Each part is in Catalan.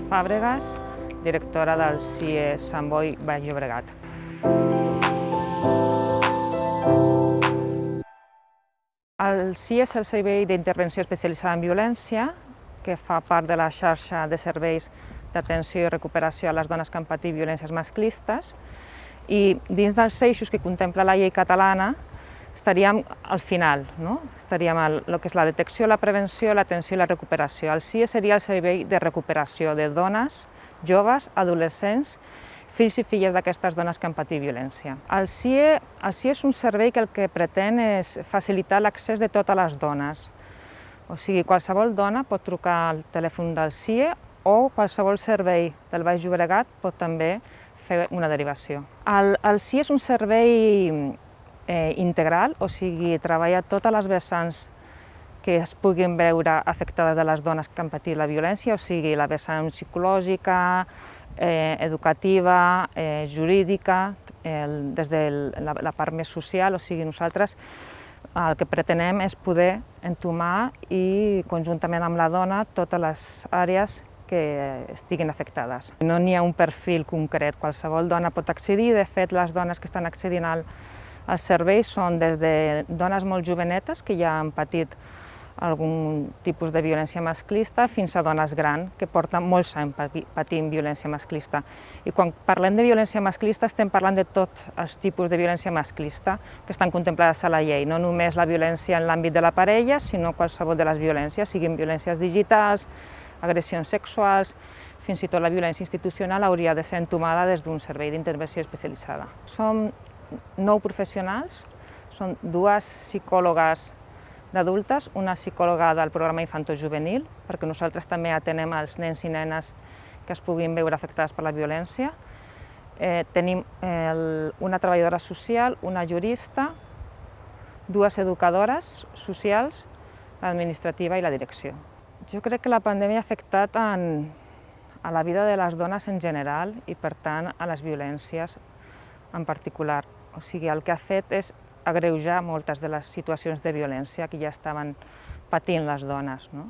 Fàbregas, directora del CIE Sant Boi Baix Llobregat. El CIE és el Servei d'Intervenció Especialitzada en Violència, que fa part de la xarxa de serveis d'atenció i recuperació a les dones que han patit violències masclistes, i dins dels eixos que contempla la llei catalana estaríem al final, no? Estaríem el que és la detecció, la prevenció, l'atenció i la recuperació. El CIE seria el servei de recuperació de dones, joves, adolescents, fills i filles d'aquestes dones que han patit violència. El CIE és un servei que el que pretén és facilitar l'accés de totes les dones. O sigui, qualsevol dona pot trucar al telèfon del CIE o qualsevol servei del Baix Llobregat pot també fer una derivació. El CIE és un servei integral, o sigui, treballa totes les vessants que es puguin veure afectades de les dones que han patit la violència, o sigui, la vessant psicològica, educativa, jurídica, des de la part més social, o sigui, nosaltres el que pretenem és poder entomar i, conjuntament amb la dona, totes les àrees que estiguin afectades. No n'hi ha un perfil concret, qualsevol dona pot accedir, de fet, les dones que estan accedint als serveis són des de dones molt jovenetes que ja han patit algun tipus de violència masclista fins a dones grans que porten molts anys patint violència masclista. I quan parlem de violència masclista estem parlant de tots els tipus de violència masclista que estan contemplades a la llei, no només la violència en l'àmbit de la parella, sinó qualsevol de les violències, siguin violències digitals, agressions sexuals, fins i tot la violència institucional hauria de ser entomada des d'un servei d'intervenció especialitzada. Som 9 professionals, són 2 psicòlogues d'adultes, una psicòloga del programa infantojuvenil, perquè nosaltres també atenem els nens i nenes que es puguin veure afectades per la violència. Tenim una treballadora social, una jurista, 2 educadores socials, l'administrativa i la direcció. Jo crec que la pandèmia ha afectat a la vida de les dones en general i, per tant, a les violències en particular. O sigui, el que ha fet és agreujar moltes de les situacions de violència que ja estaven patint les dones, no?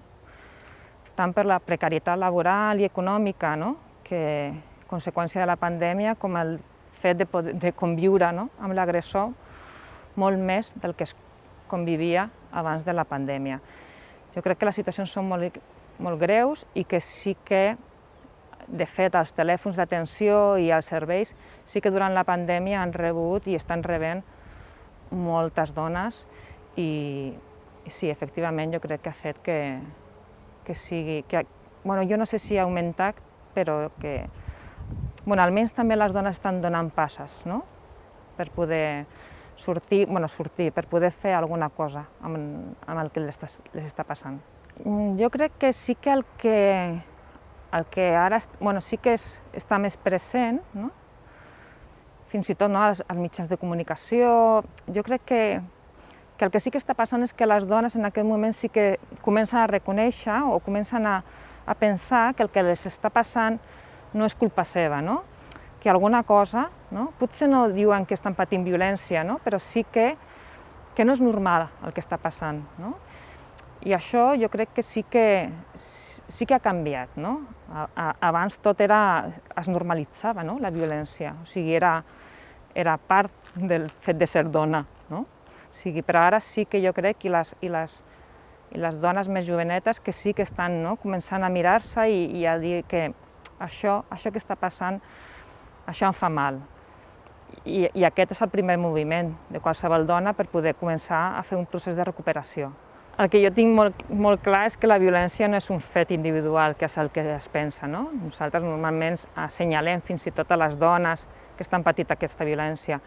Tant per la precarietat laboral i econòmica, no? Que conseqüència de la pandèmia, com el fet de conviure, no? Amb l'agressor molt més del que es convivia abans de la pandèmia. Jo crec que les situacions són molt greus i que sí que, de fet, els telèfons d'atenció i els serveis sí que durant la pandèmia han rebut i estan rebent moltes dones i sí, efectivament, jo crec que ha fet que sigui... Jo no sé si ha augmentat, però que... Almenys també les dones estan donant passes, no? Per poder sortir, per poder fer alguna cosa amb el que les està passant. Jo crec que sí que el que ara sí que està més present, no? Fins i tot als mitjans de comunicació. Jo crec que el que sí que està passant és que les dones en aquest moment sí que comencen a reconèixer o comencen a pensar que el que les està passant no és culpa seva, no? Que alguna cosa, no? Potser no diuen que estan patint violència, no? Però sí que no és normal el que està passant, no? I això jo crec que sí que ha canviat, no? Abans tot es normalitzava, no? La violència, o sigui, era part del fet de ser dona, no? O sigui, però ara sí que jo crec, i les dones més jovenetes que sí que estan començant a mirar-se i a dir que això que està passant, això em fa mal. I aquest és el primer moviment de qualsevol dona per poder començar a fer un procés de recuperació. El que jo tinc molt clar és que la violència no és un fet individual, que és el que es pensa, no? Nosaltres normalment assenyalem fins i tot a les dones que estan patint aquesta violència.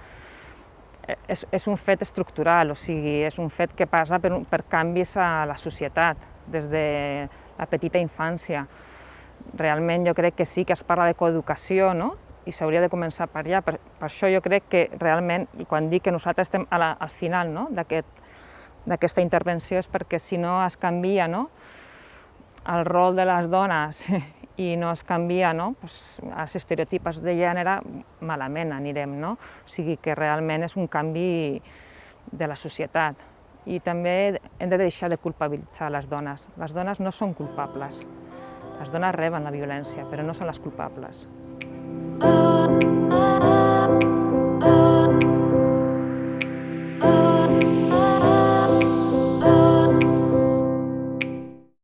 És un fet estructural, o sigui, és un fet que passa per canvis a la societat, des de la petita infància. Realment jo crec que sí que es parla de coeducació, no? I s'hauria de començar per allà. Per això jo crec que realment, quan dic que nosaltres estem al final d'aquesta intervenció, és perquè si no es canvia el rol de les dones i no es canvia els estereotips de gènere, malament anirem, no? O sigui que realment és un canvi de la societat. I també hem de deixar de culpabilitzar les dones. Les dones no són culpables. Les dones reben la violència, però no són les culpables.